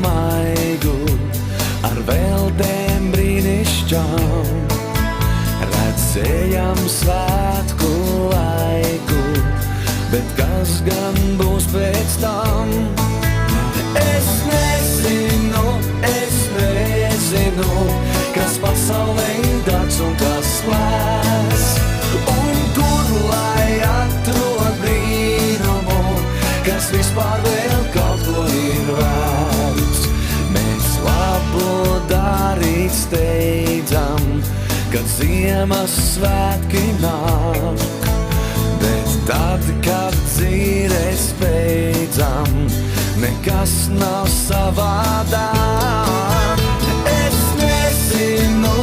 maigu, ar veldēm brīnišķām. Redzējam svētku laiku, bet kas gan būs pēc tam? Es nezinu, kas pasaulē dārgs un kas lēs, un kur lai atrod brīnumu, kas vispār vēl kaut ko ir vērts. Mēs labu darīt steidzam, kad ziemas svētki nāk, bet tad, kad dzīves beidzam, nekas nav savādāk. Es nezinu,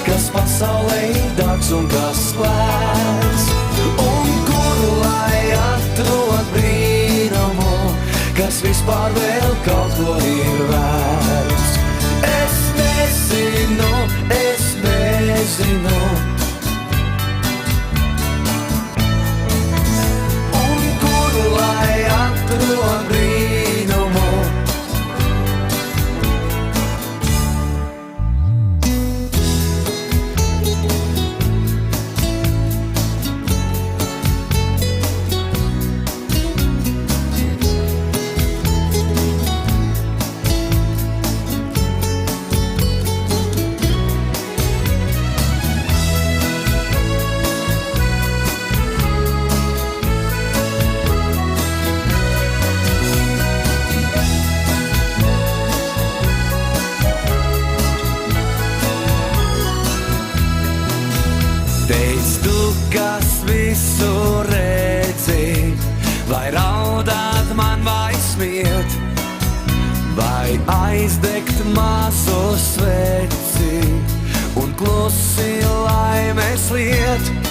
kas pasaulē dārgs un kas lēts, un kur lai atrod brīnumu, kas vispār vēl kaut ko ir vērts. Es nezinu, un kur lai atrod brīnumu. Teic tu, kas visu redzi, vai raudāt man vai smiet, vai aizdegt mazo sveci un klusi laimes liet.